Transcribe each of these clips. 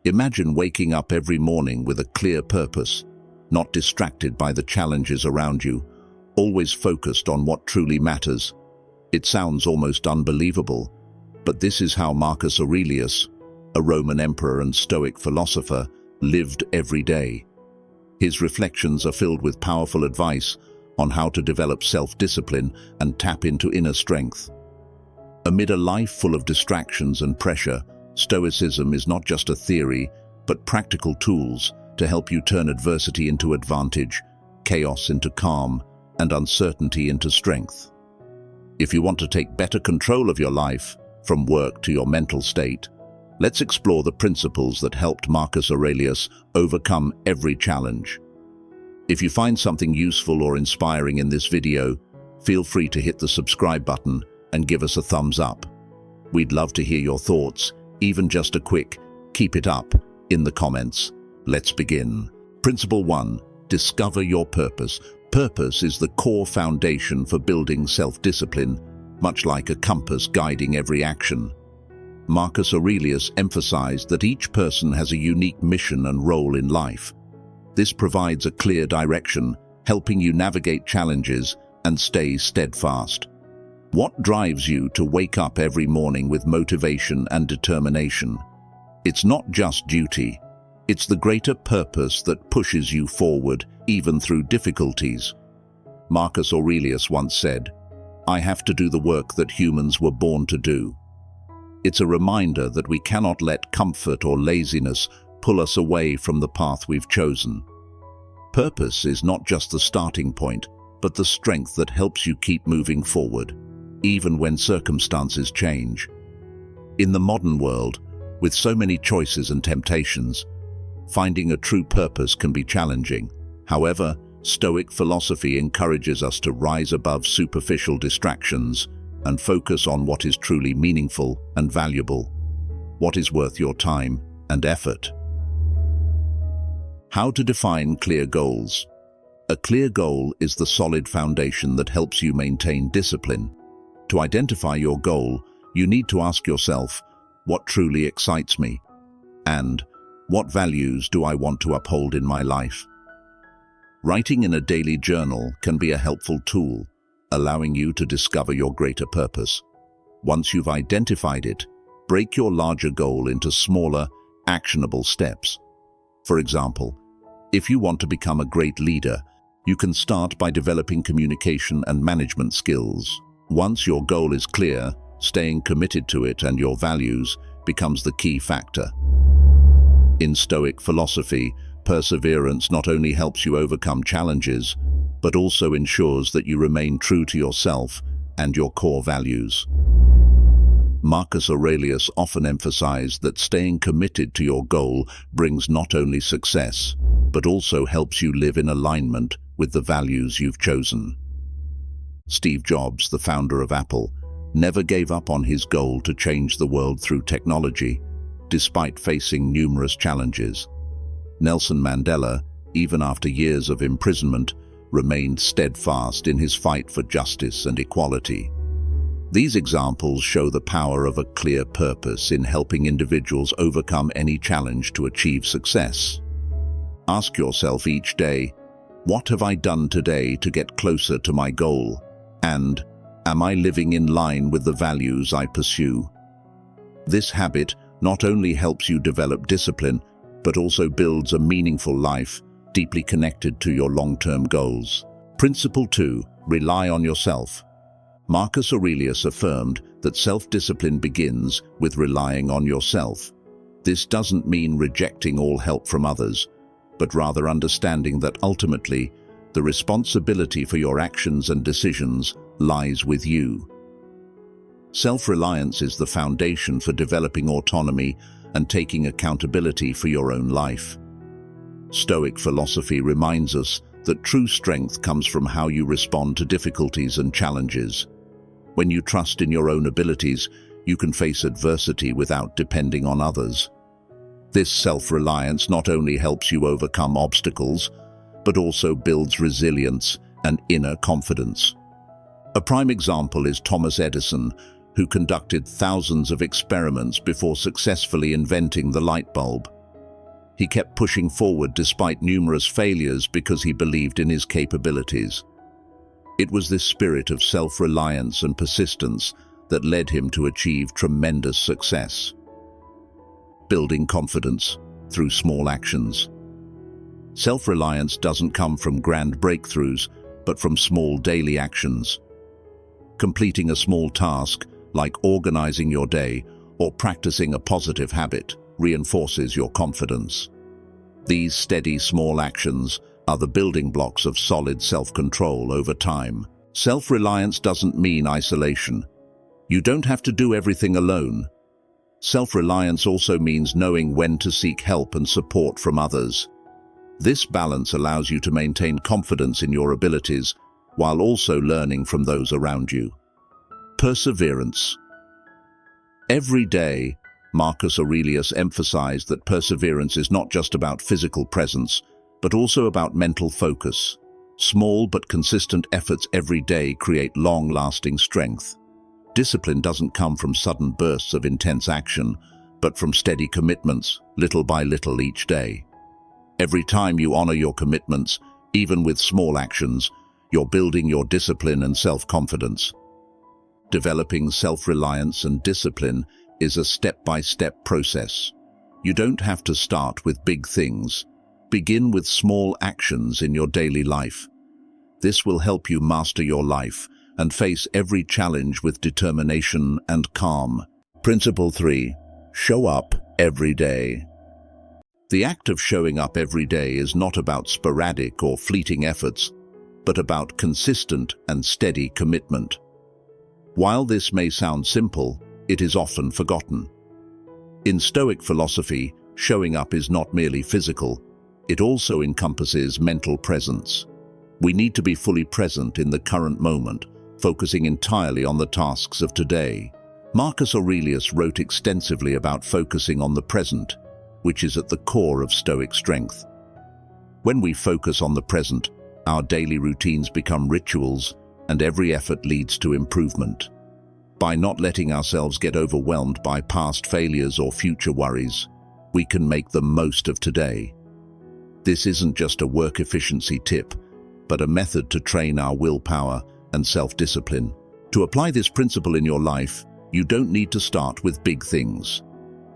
Imagine waking up every morning with a clear purpose, not distracted by the challenges around you, always focused on what truly matters. It sounds almost unbelievable, but this is how Marcus Aurelius, a Roman emperor and Stoic philosopher, lived every day. His reflections are filled with powerful advice on how to develop self-discipline and tap into inner strength. Amid a life full of distractions and pressure, Stoicism is not just a theory, but practical tools to help you turn adversity into advantage, chaos into calm, and uncertainty into strength. If you want to take better control of your life, from work to your mental state, let's explore the principles that helped Marcus Aurelius overcome every challenge. If you find something useful or inspiring in this video, feel free to hit the subscribe button and give us a thumbs up. We'd love to hear your thoughts, even just a quick "keep it up" in the comments. Let's begin. Principle 1. Discover your purpose. Purpose is the core foundation for building self-discipline, much like a compass guiding every action. Marcus Aurelius emphasized that each person has a unique mission and role in life. This provides a clear direction, helping you navigate challenges and stay steadfast. What drives you to wake up every morning with motivation and determination? It's not just duty. It's the greater purpose that pushes you forward, even through difficulties. Marcus Aurelius once said, "I have to do the work that humans were born to do." It's a reminder that we cannot let comfort or laziness pull us away from the path we've chosen. Purpose is not just the starting point, but the strength that helps you keep moving forward, even when circumstances change. In the modern world, with so many choices and temptations, finding a true purpose can be challenging. However, Stoic philosophy encourages us to rise above superficial distractions and focus on what is truly meaningful and valuable, what is worth your time and effort. How to define clear goals. A clear goal is the solid foundation that helps you maintain discipline. To identify your goal, you need to ask yourself, what truly excites me? And what values do I want to uphold in my life? Writing in a daily journal can be a helpful tool, allowing you to discover your greater purpose. Once you've identified it, break your larger goal into smaller, actionable steps. For example, if you want to become a great leader, you can start by developing communication and management skills. Once your goal is clear, staying committed to it and your values becomes the key factor. In Stoic philosophy, perseverance not only helps you overcome challenges, but also ensures that you remain true to yourself and your core values. Marcus Aurelius often emphasized that staying committed to your goal brings not only success, but also helps you live in alignment with the values you've chosen. Steve Jobs, the founder of Apple, never gave up on his goal to change the world through technology, despite facing numerous challenges. Nelson Mandela, even after years of imprisonment, remained steadfast in his fight for justice and equality. These examples show the power of a clear purpose in helping individuals overcome any challenge to achieve success. Ask yourself each day, what have I done today to get closer to my goal? And, am I living in line with the values I pursue? This habit not only helps you develop discipline, but also builds a meaningful life, deeply connected to your long-term goals. Principle 2. Rely on yourself. Marcus Aurelius affirmed that self-discipline begins with relying on yourself. This doesn't mean rejecting all help from others, but rather understanding that ultimately, the responsibility for your actions and decisions lies with you. Self-reliance is the foundation for developing autonomy and taking accountability for your own life. Stoic philosophy reminds us that true strength comes from how you respond to difficulties and challenges. When you trust in your own abilities, you can face adversity without depending on others. This self-reliance not only helps you overcome obstacles, but also builds resilience and inner confidence. A prime example is Thomas Edison, who conducted thousands of experiments before successfully inventing the light bulb. He kept pushing forward despite numerous failures because he believed in his capabilities. It was this spirit of self-reliance and persistence that led him to achieve tremendous success. Building confidence through small actions. Self-reliance doesn't come from grand breakthroughs, but from small daily actions. Completing a small task, like organizing your day or practicing a positive habit, reinforces your confidence. These steady small actions are the building blocks of solid self-control over time. Self-reliance doesn't mean isolation. You don't have to do everything alone. Self-reliance also means knowing when to seek help and support from others. This balance allows you to maintain confidence in your abilities while also learning from those around you. Perseverance. Every day, Marcus Aurelius emphasized that perseverance is not just about physical presence, but also about mental focus. Small but consistent efforts every day create long-lasting strength. Discipline doesn't come from sudden bursts of intense action, but from steady commitments, little by little each day. Every time you honor your commitments, even with small actions, you're building your discipline and self-confidence. Developing self-reliance and discipline is a step-by-step process. You don't have to start with big things. Begin with small actions in your daily life. This will help you master your life and face every challenge with determination and calm. Principle 3. Show up every day. The act of showing up every day is not about sporadic or fleeting efforts, but about consistent and steady commitment. While this may sound simple, it is often forgotten. In Stoic philosophy, showing up is not merely physical, it also encompasses mental presence. We need to be fully present in the current moment, focusing entirely on the tasks of today. Marcus Aurelius wrote extensively about focusing on the present, which is at the core of Stoic strength. When we focus on the present, our daily routines become rituals, and every effort leads to improvement. By not letting ourselves get overwhelmed by past failures or future worries, we can make the most of today. This isn't just a work efficiency tip, but a method to train our willpower and self-discipline. To apply this principle in your life, you don't need to start with big things.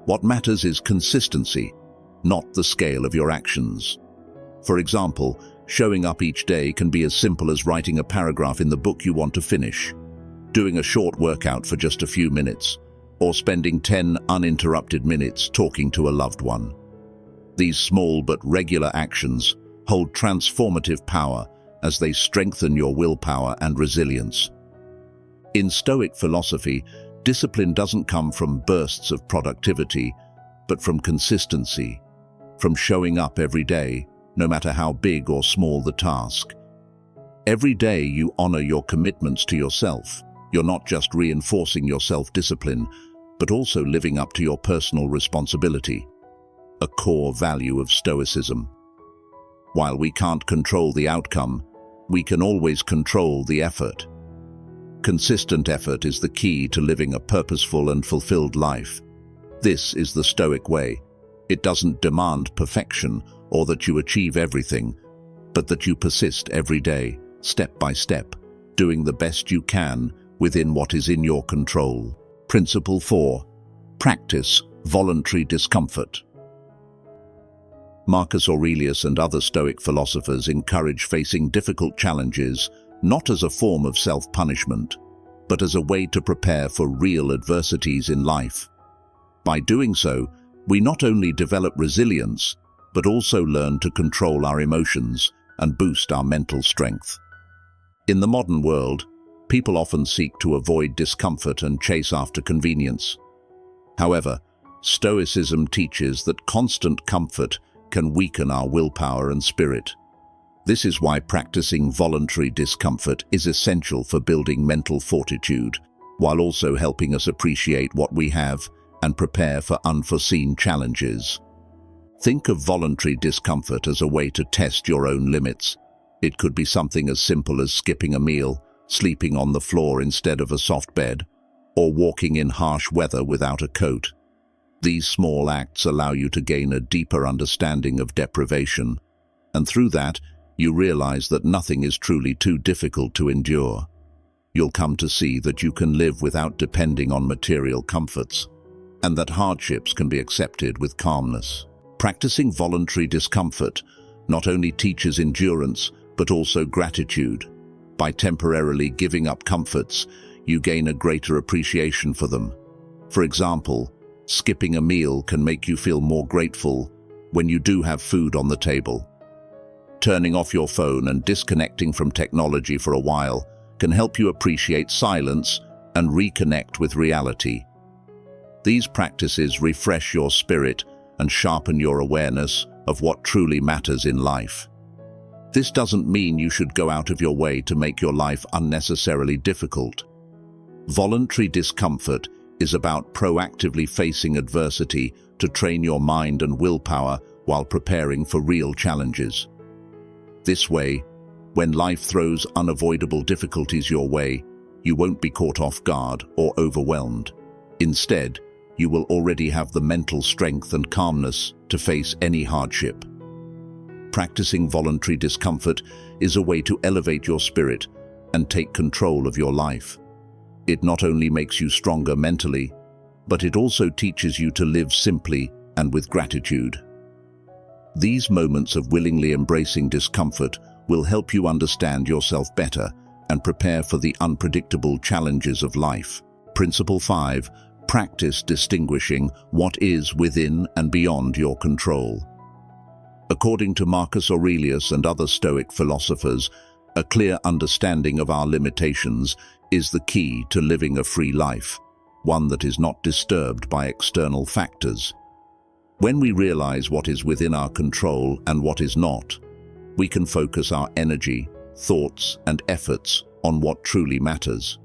What matters is consistency, not the scale of your actions. For example, showing up each day can be as simple as writing a paragraph in the book you want to finish, doing a short workout for just a few minutes, or spending 10 uninterrupted minutes talking to a loved one. These small but regular actions hold transformative power as they strengthen your willpower and resilience. In Stoic philosophy, discipline doesn't come from bursts of productivity, but from consistency, from showing up every day, no matter how big or small the task. Every day you honor your commitments to yourself. You're not just reinforcing your self-discipline, but also living up to your personal responsibility, a core value of Stoicism. While we can't control the outcome, we can always control the effort. Consistent effort is the key to living a purposeful and fulfilled life. This is the Stoic way. It doesn't demand perfection or that you achieve everything, but that you persist every day, step by step, doing the best you can within what is in your control. Principle 4. Practice voluntary discomfort. Marcus Aurelius and other Stoic philosophers encourage facing difficult challenges not as a form of self-punishment, but as a way to prepare for real adversities in life. By doing so, we not only develop resilience, but also learn to control our emotions and boost our mental strength. In the modern world, people often seek to avoid discomfort and chase after convenience. However, Stoicism teaches that constant comfort can weaken our willpower and spirit. This is why practicing voluntary discomfort is essential for building mental fortitude, while also helping us appreciate what we have and prepare for unforeseen challenges. Think of voluntary discomfort as a way to test your own limits. It could be something as simple as skipping a meal, sleeping on the floor instead of a soft bed, or walking in harsh weather without a coat. These small acts allow you to gain a deeper understanding of deprivation, and through that, you realize that nothing is truly too difficult to endure. You'll come to see that you can live without depending on material comforts, and that hardships can be accepted with calmness. Practicing voluntary discomfort not only teaches endurance, but also gratitude. By temporarily giving up comforts, you gain a greater appreciation for them. For example, skipping a meal can make you feel more grateful when you do have food on the table. Turning off your phone and disconnecting from technology for a while can help you appreciate silence and reconnect with reality. These practices refresh your spirit and sharpen your awareness of what truly matters in life. This doesn't mean you should go out of your way to make your life unnecessarily difficult. Voluntary discomfort is about proactively facing adversity to train your mind and willpower while preparing for real challenges. This way, when life throws unavoidable difficulties your way, you won't be caught off guard or overwhelmed. Instead, you will already have the mental strength and calmness to face any hardship. Practicing voluntary discomfort is a way to elevate your spirit and take control of your life. It not only makes you stronger mentally, but it also teaches you to live simply and with gratitude. These moments of willingly embracing discomfort will help you understand yourself better and prepare for the unpredictable challenges of life. Principle 5. Practice distinguishing what is within and beyond your control. According to Marcus Aurelius and other Stoic philosophers, a clear understanding of our limitations is the key to living a free life, one that is not disturbed by external factors. When we realize what is within our control and what is not, we can focus our energy, thoughts, and efforts on what truly matters.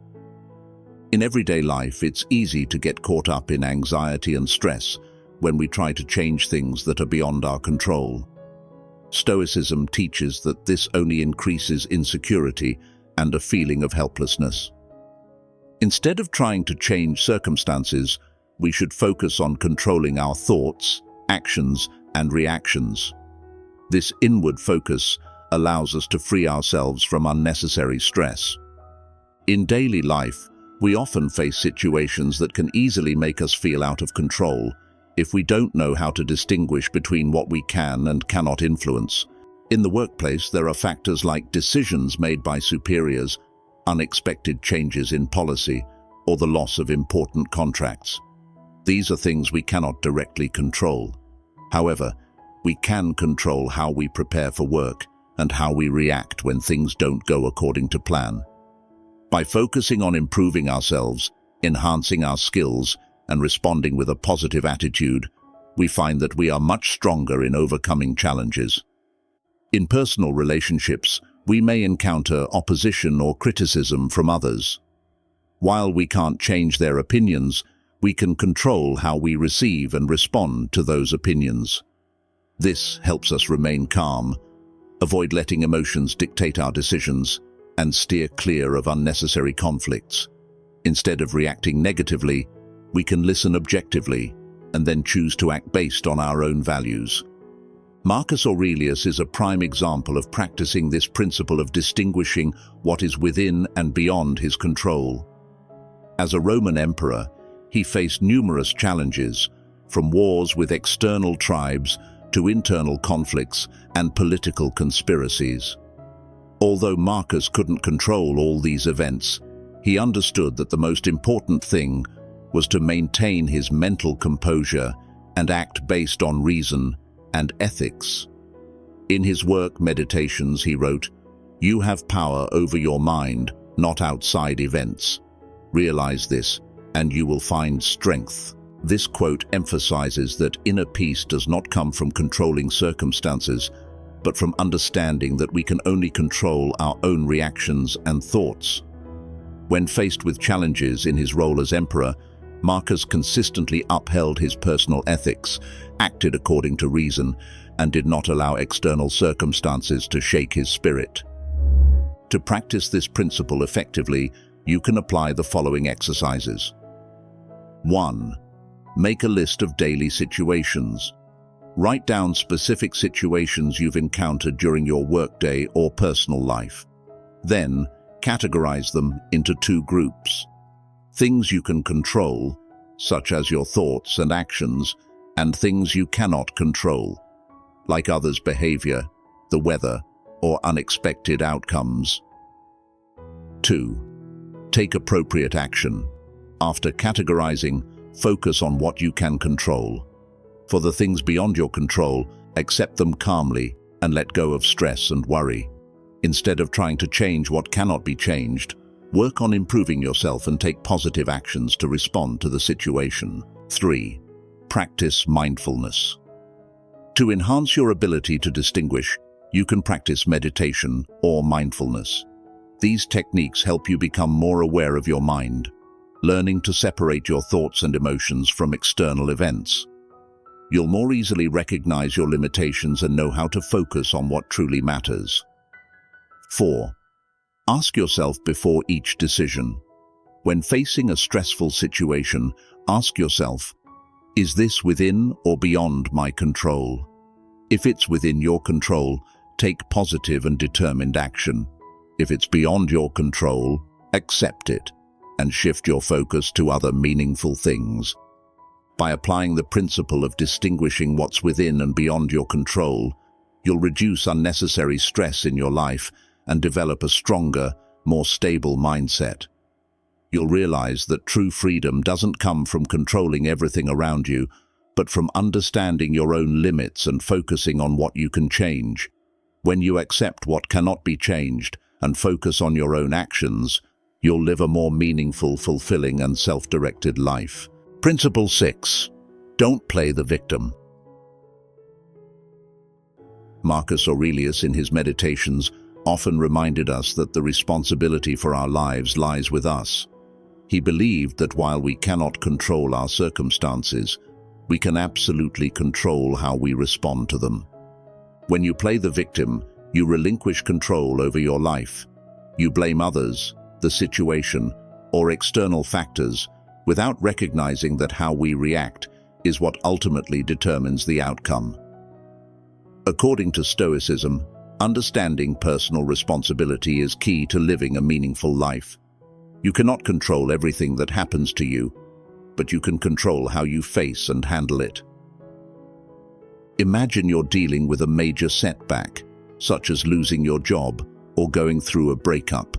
In everyday life, it's easy to get caught up in anxiety and stress when we try to change things that are beyond our control. Stoicism teaches that this only increases insecurity and a feeling of helplessness. Instead of trying to change circumstances, we should focus on controlling our thoughts, actions, and reactions. This inward focus allows us to free ourselves from unnecessary stress. In daily life, we often face situations that can easily make us feel out of control if we don't know how to distinguish between what we can and cannot influence. In the workplace, there are factors like decisions made by superiors, unexpected changes in policy, or the loss of important contracts. These are things we cannot directly control. However, we can control how we prepare for work and how we react when things don't go according to plan. By focusing on improving ourselves, enhancing our skills, and responding with a positive attitude, we find that we are much stronger in overcoming challenges. In personal relationships, we may encounter opposition or criticism from others. While we can't change their opinions, we can control how we receive and respond to those opinions. This helps us remain calm, avoid letting emotions dictate our decisions, and steer clear of unnecessary conflicts. Instead of reacting negatively, we can listen objectively and then choose to act based on our own values. Marcus Aurelius is a prime example of practicing this principle of distinguishing what is within and beyond his control. As a Roman emperor, he faced numerous challenges, from wars with external tribes to internal conflicts and political conspiracies. Although Marcus couldn't control all these events, he understood that the most important thing was to maintain his mental composure and act based on reason and ethics. In his work Meditations, he wrote, "You have power over your mind, not outside events. Realize this, and you will find strength." This quote emphasizes that inner peace does not come from controlling circumstances, but from understanding that we can only control our own reactions and thoughts. When faced with challenges in his role as emperor, Marcus consistently upheld his personal ethics, acted according to reason, and did not allow external circumstances to shake his spirit. To practice this principle effectively, you can apply the following exercises. 1. Make a list of daily situations. Write down specific situations you've encountered during your workday or personal life. Then, categorize them into two groups. Things you can control, such as your thoughts and actions, and things you cannot control, like others' behavior, the weather, or unexpected outcomes. 2. Take appropriate action. After categorizing, focus on what you can control. For the things beyond your control, accept them calmly and let go of stress and worry. Instead of trying to change what cannot be changed, work on improving yourself and take positive actions to respond to the situation. 3. Practice mindfulness. To enhance your ability to distinguish, you can practice meditation or mindfulness. These techniques help you become more aware of your mind, learning to separate your thoughts and emotions from external events. You'll more easily recognize your limitations and know how to focus on what truly matters. 4. Ask yourself before each decision. When facing a stressful situation, ask yourself, is this within or beyond my control? If it's within your control, take positive and determined action. If it's beyond your control, accept it and shift your focus to other meaningful things. By applying the principle of distinguishing what's within and beyond your control, you'll reduce unnecessary stress in your life and develop a stronger, more stable mindset. You'll realize that true freedom doesn't come from controlling everything around you, but from understanding your own limits and focusing on what you can change. When you accept what cannot be changed and focus on your own actions, you'll live a more meaningful, fulfilling, and self-directed life. Principle 6. Don't play the victim. Marcus Aurelius, in his Meditations, often reminded us that the responsibility for our lives lies with us. He believed that while we cannot control our circumstances, we can absolutely control how we respond to them. When you play the victim, you relinquish control over your life. You blame others, the situation, or external factors, without recognizing that how we react is what ultimately determines the outcome. According to Stoicism, understanding personal responsibility is key to living a meaningful life. You cannot control everything that happens to you, but you can control how you face and handle it. Imagine you're dealing with a major setback, such as losing your job or going through a breakup.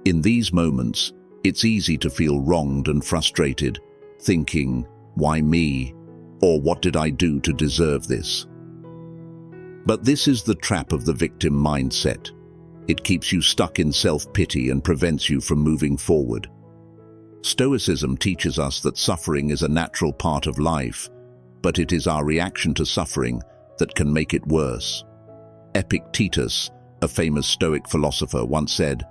In these moments, it's easy to feel wronged and frustrated, thinking, "Why me?" or "What did I do to deserve this?" But this is the trap of the victim mindset. It keeps you stuck in self-pity and prevents you from moving forward. Stoicism teaches us that suffering is a natural part of life, but it is our reaction to suffering that can make it worse. Epictetus, a famous Stoic philosopher, once said,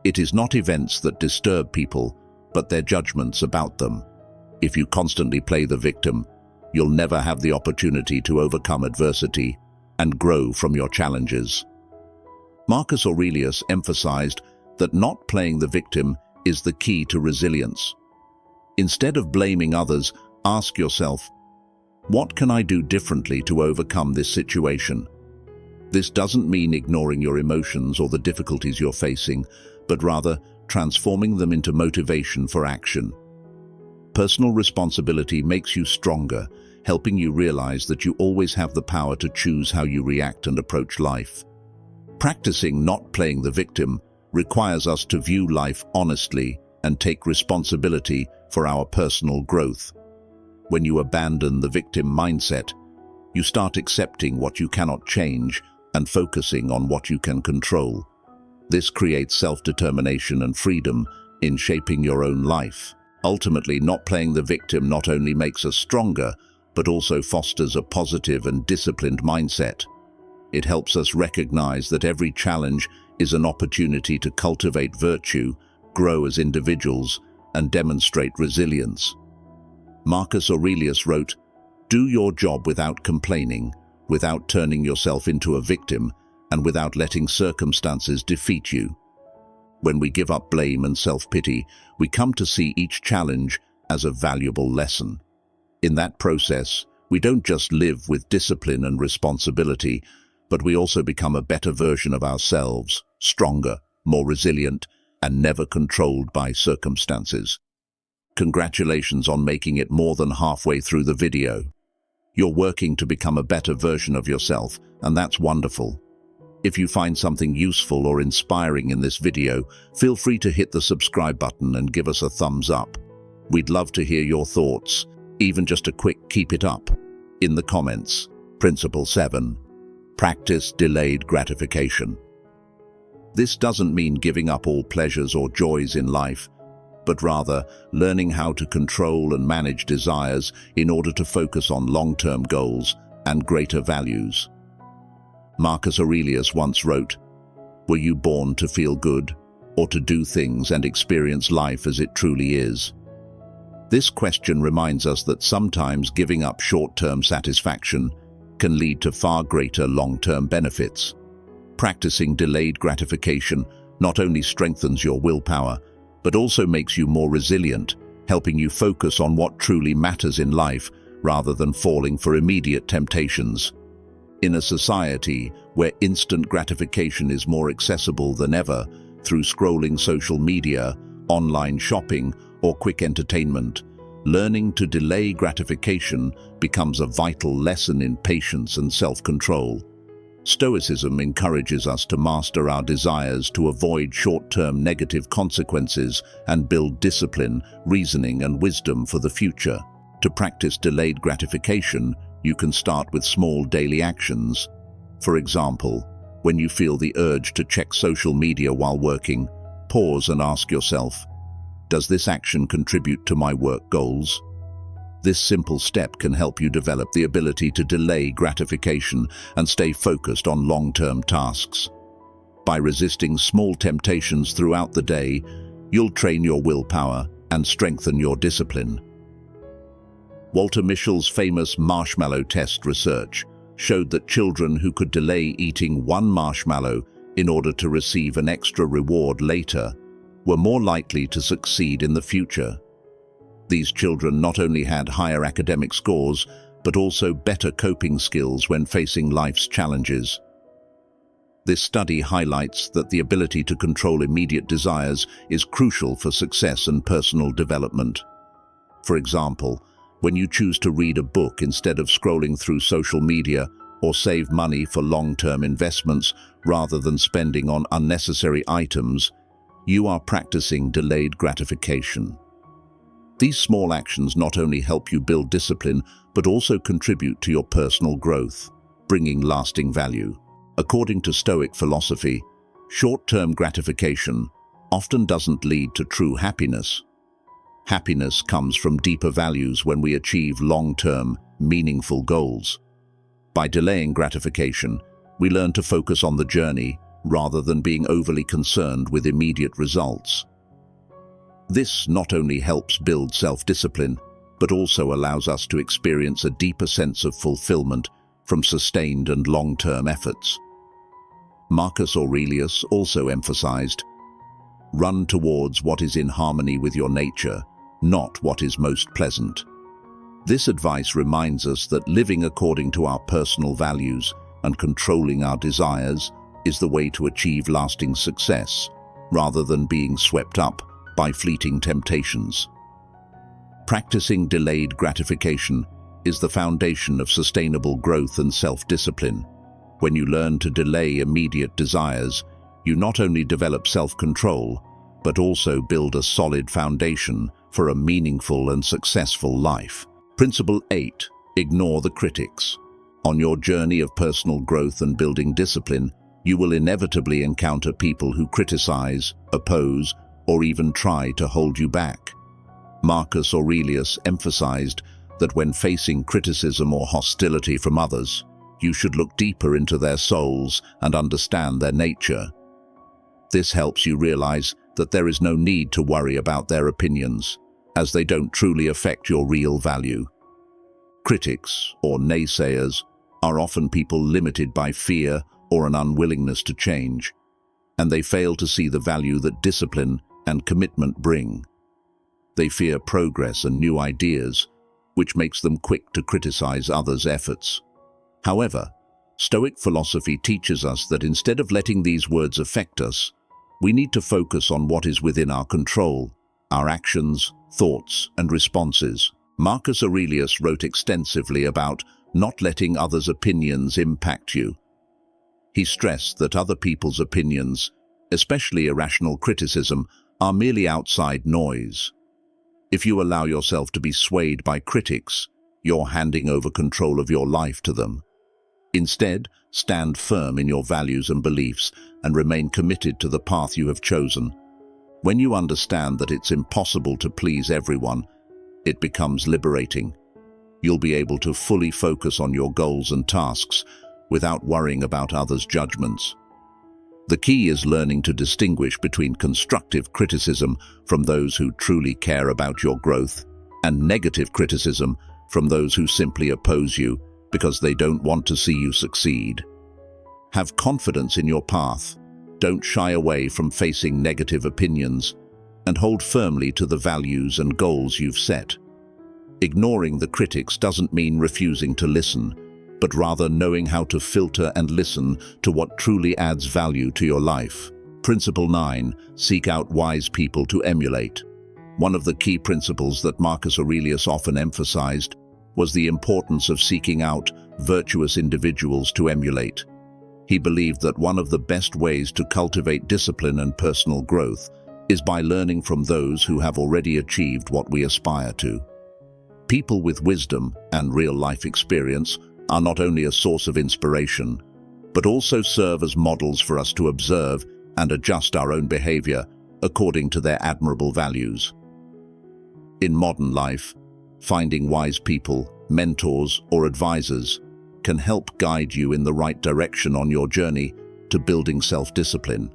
"It is not events that disturb people, but their judgments about them." If you constantly play the victim, you'll never have the opportunity to overcome adversity and grow from your challenges. Marcus Aurelius emphasized that not playing the victim is the key to resilience. Instead of blaming others, ask yourself, what can I do differently to overcome this situation? This doesn't mean ignoring your emotions or the difficulties you're facing, but rather transforming them into motivation for action. Personal responsibility makes you stronger, helping you realize that you always have the power to choose how you react and approach life. Practicing not playing the victim requires us to view life honestly and take responsibility for our personal growth. When you abandon the victim mindset, you start accepting what you cannot change and focusing on what you can control. This creates self-determination and freedom in shaping your own life. Ultimately, not playing the victim not only makes us stronger, but also fosters a positive and disciplined mindset. It helps us recognize that every challenge is an opportunity to cultivate virtue, grow as individuals, and demonstrate resilience. Marcus Aurelius wrote, "Do your job without complaining, without turning yourself into a victim, and without letting circumstances defeat you." When we give up blame and self-pity, we come to see each challenge as a valuable lesson. In that process, we don't just live with discipline and responsibility, but we also become a better version of ourselves, stronger, more resilient, and never controlled by circumstances. Congratulations on making it more than halfway through the video. You're working to become a better version of yourself, and that's wonderful. If you find something useful or inspiring in this video, feel free to hit the subscribe button and give us a thumbs up. We'd love to hear your thoughts, even just a quick keep it up, in the comments. Principle 7. Practice delayed gratification. This doesn't mean giving up all pleasures or joys in life, but rather learning how to control and manage desires in order to focus on long-term goals and greater values. Marcus Aurelius once wrote, "Were you born to feel good, or to do things and experience life as it truly is?" This question reminds us that sometimes giving up short-term satisfaction can lead to far greater long-term benefits. Practicing delayed gratification not only strengthens your willpower, but also makes you more resilient, helping you focus on what truly matters in life rather than falling for immediate temptations. In a society where instant gratification is more accessible than ever through scrolling social media, online shopping, or quick entertainment, learning to delay gratification becomes a vital lesson in patience and self-control. Stoicism encourages us to master our desires to avoid short-term negative consequences and build discipline, reasoning, and wisdom for the future. To practice delayed gratification, you can start with small daily actions. For example, when you feel the urge to check social media while working, pause and ask yourself, does this action contribute to my work goals? This simple step can help you develop the ability to delay gratification and stay focused on long-term tasks. By resisting small temptations throughout the day, you'll train your willpower and strengthen your discipline. Walter Mischel's famous marshmallow test research showed that children who could delay eating one marshmallow in order to receive an extra reward later were more likely to succeed in the future. These children not only had higher academic scores, but also better coping skills when facing life's challenges. This study highlights that the ability to control immediate desires is crucial for success and personal development. For example, when you choose to read a book instead of scrolling through social media, or save money for long-term investments rather than spending on unnecessary items, you are practicing delayed gratification. These small actions not only help you build discipline, but also contribute to your personal growth, bringing lasting value. According to Stoic philosophy, short-term gratification often doesn't lead to true happiness. Happiness comes from deeper values when we achieve long-term, meaningful goals. By delaying gratification, we learn to focus on the journey rather than being overly concerned with immediate results. This not only helps build self-discipline, but also allows us to experience a deeper sense of fulfillment from sustained and long-term efforts. Marcus Aurelius also emphasized, "Run towards what is in harmony with your nature, not what is most pleasant." This advice reminds us that living according to our personal values and controlling our desires is the way to achieve lasting success, rather than being swept up by fleeting temptations. Practicing delayed gratification is the foundation of sustainable growth and self-discipline. When you learn to delay immediate desires, you not only develop self-control, but also build a solid foundation for a meaningful and successful life. Principle 8. Ignore the critics. On your journey of personal growth and building discipline, you will inevitably encounter people who criticize, oppose, or even try to hold you back. Marcus Aurelius emphasized that when facing criticism or hostility from others, you should look deeper into their souls and understand their nature. This helps you realize that there is no need to worry about their opinions, as they don't truly affect your real value. Critics, or naysayers, are often people limited by fear or an unwillingness to change, and they fail to see the value that discipline and commitment bring. They fear progress and new ideas, which makes them quick to criticize others' efforts. However, Stoic philosophy teaches us that instead of letting these words affect us, we need to focus on what is within our control, our actions, thoughts, and responses. Marcus Aurelius wrote extensively about not letting others' opinions impact you. He stressed that other people's opinions, especially irrational criticism, are merely outside noise. If you allow yourself to be swayed by critics, you're handing over control of your life to them. Instead, stand firm in your values and beliefs and remain committed to the path you have chosen. When you understand that it's impossible to please everyone, it becomes liberating. You'll be able to fully focus on your goals and tasks without worrying about others' judgments. The key is learning to distinguish between constructive criticism from those who truly care about your growth and negative criticism from those who simply oppose you because they don't want to see you succeed. Have confidence in your path. Don't shy away from facing negative opinions, and hold firmly to the values and goals you've set. Ignoring the critics doesn't mean refusing to listen, but rather knowing how to filter and listen to what truly adds value to your life. Principle 9. Seek out wise people to emulate. One of the key principles that Marcus Aurelius often emphasized was the importance of seeking out virtuous individuals to emulate. He believed that one of the best ways to cultivate discipline and personal growth is by learning from those who have already achieved what we aspire to. People with wisdom and real-life experience are not only a source of inspiration, but also serve as models for us to observe and adjust our own behavior according to their admirable values. In modern life, finding wise people, mentors, or advisors can help guide you in the right direction on your journey to building self-discipline.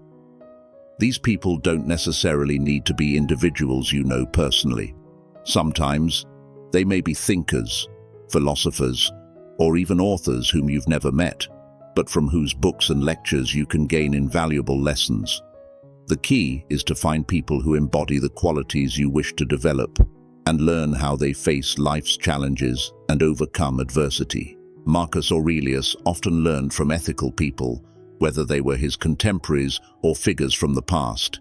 These people don't necessarily need to be individuals you know personally. Sometimes, they may be thinkers, philosophers, or even authors whom you've never met, but from whose books and lectures you can gain invaluable lessons. The key is to find people who embody the qualities you wish to develop and learn how they face life's challenges and overcome adversity. Marcus Aurelius often learned from ethical people, whether they were his contemporaries or figures from the past.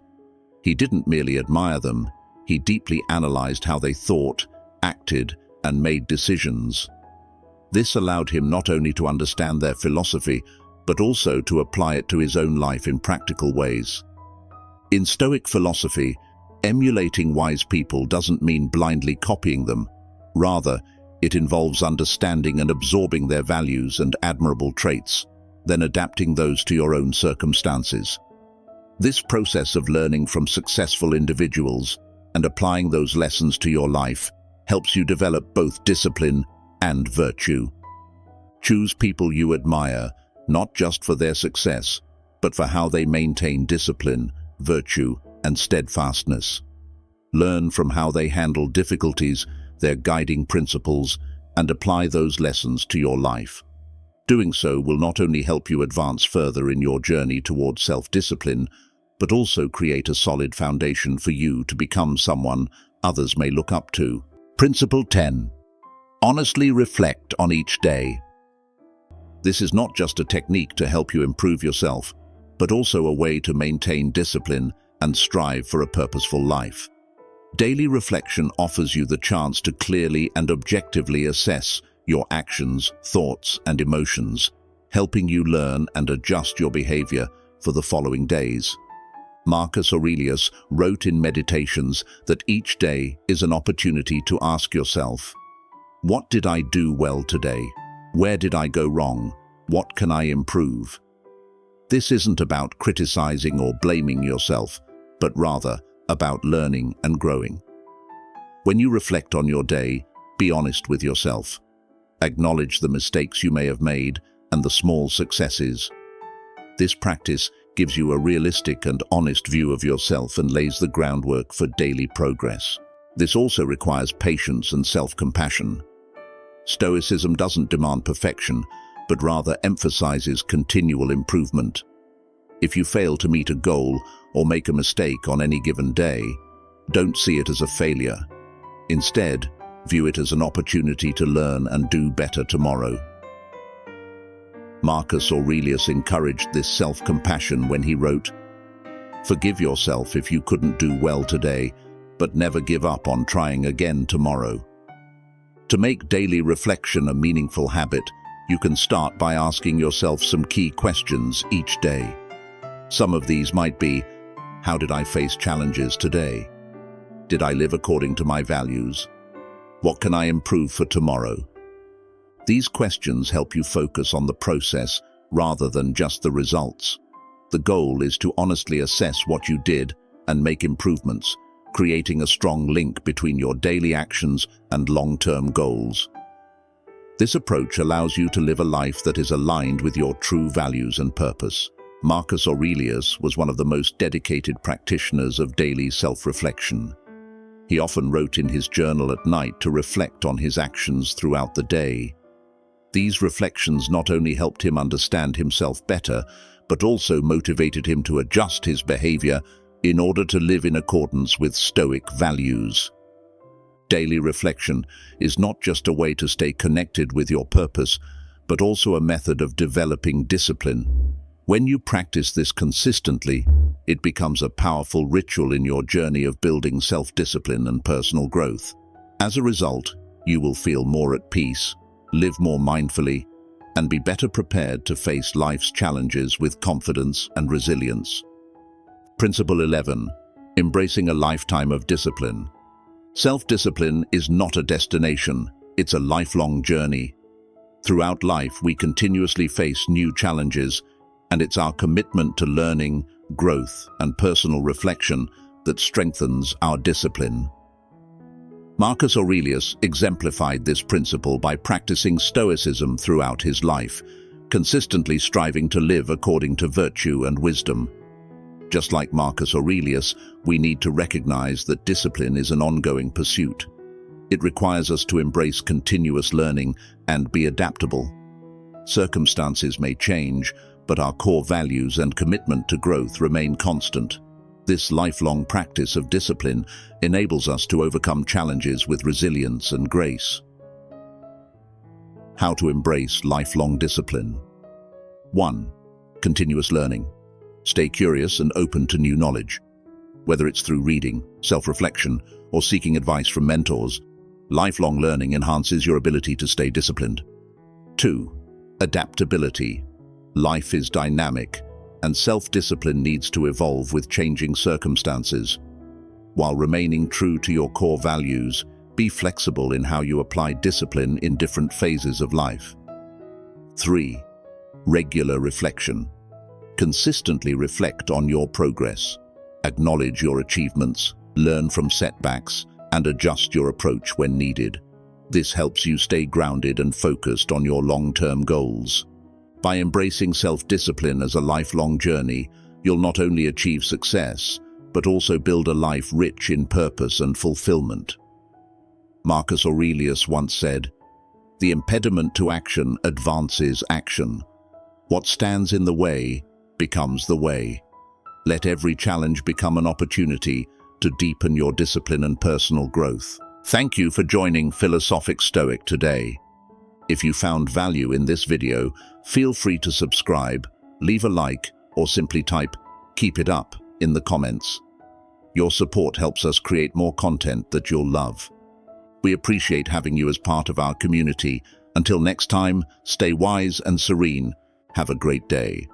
He didn't merely admire them, he deeply analyzed how they thought, acted, and made decisions. This allowed him not only to understand their philosophy, but also to apply it to his own life in practical ways. In Stoic philosophy, emulating wise people doesn't mean blindly copying them. Rather, it involves understanding and absorbing their values and admirable traits, then adapting those to your own circumstances. This process of learning from successful individuals and applying those lessons to your life helps you develop both discipline and virtue. Choose people you admire, not just for their success, but for how they maintain discipline, virtue, and steadfastness. Learn from how they handle difficulties, their guiding principles, and apply those lessons to your life. Doing so will not only help you advance further in your journey towards self-discipline, but also create a solid foundation for you to become someone others may look up to. Principle 10. Honestly reflect on each day. This is not just a technique to help you improve yourself, but also a way to maintain discipline and strive for a purposeful life. Daily reflection offers you the chance to clearly and objectively assess your actions, thoughts, and emotions, helping you learn and adjust your behavior for the following days. Marcus Aurelius wrote in Meditations that each day is an opportunity to ask yourself, what did I do well today? Where did I go wrong? What can I improve? This isn't about criticizing or blaming yourself, but rather about learning and growing. When you reflect on your day, be honest with yourself. Acknowledge the mistakes you may have made and the small successes. This practice gives you a realistic and honest view of yourself and lays the groundwork for daily progress. This also requires patience and self-compassion. Stoicism doesn't demand perfection, but rather emphasizes continual improvement. If you fail to meet a goal or make a mistake on any given day, don't see it as a failure. Instead, View it as an opportunity to learn and do better tomorrow. Marcus Aurelius encouraged this self-compassion when he wrote, "Forgive yourself if you couldn't do well today, but never give up on trying again tomorrow." To make daily reflection a meaningful habit, you can start by asking yourself some key questions each day. Some of these might be, how did I face challenges today? Did I live according to my values? What can I improve for tomorrow? These questions help you focus on the process rather than just the results. The goal is to honestly assess what you did and make improvements, creating a strong link between your daily actions and long-term goals. This approach allows you to live a life that is aligned with your true values and purpose. Marcus Aurelius was one of the most dedicated practitioners of daily self-reflection. He often wrote in his journal at night to reflect on his actions throughout the day. These reflections not only helped him understand himself better, but also motivated him to adjust his behavior in order to live in accordance with Stoic values. Daily reflection is not just a way to stay connected with your purpose, but also a method of developing discipline. When you practice this consistently, it becomes a powerful ritual in your journey of building self-discipline and personal growth. As a result, you will feel more at peace, live more mindfully, and be better prepared to face life's challenges with confidence and resilience. Principle 11. Embracing a lifetime of discipline. Self-discipline is not a destination, it's a lifelong journey. Throughout life, we continuously face new challenges, and it's our commitment to learning, growth, and personal reflection that strengthens our discipline. Marcus Aurelius exemplified this principle by practicing Stoicism throughout his life, consistently striving to live according to virtue and wisdom. Just like Marcus Aurelius, we need to recognize that discipline is an ongoing pursuit. It requires us to embrace continuous learning and be adaptable. Circumstances may change, but our core values and commitment to growth remain constant. This lifelong practice of discipline enables us to overcome challenges with resilience and grace. How to embrace lifelong discipline. 1. Continuous learning. Stay curious and open to new knowledge. Whether it's through reading, self-reflection, or seeking advice from mentors, lifelong learning enhances your ability to stay disciplined. 2. Adaptability. Life is dynamic, and self-discipline needs to evolve with changing circumstances. While remaining true to your core values, be flexible in how you apply discipline in different phases of life. 3. Regular reflection. Consistently reflect on your progress. Acknowledge your achievements, learn from setbacks, and adjust your approach when needed. This helps you stay grounded and focused on your long-term goals. By embracing self-discipline as a lifelong journey, you'll not only achieve success, but also build a life rich in purpose and fulfillment. Marcus Aurelius once said, "The impediment to action advances action. What stands in the way becomes the way." Let every challenge become an opportunity to deepen your discipline and personal growth. Thank you for joining Philosophic Stoic today. If you found value in this video, feel free to subscribe, leave a like, or simply type "Keep it up" in the comments. Your support helps us create more content that you'll love. We appreciate having you as part of our community. Until next time, stay wise and serene. Have a great day.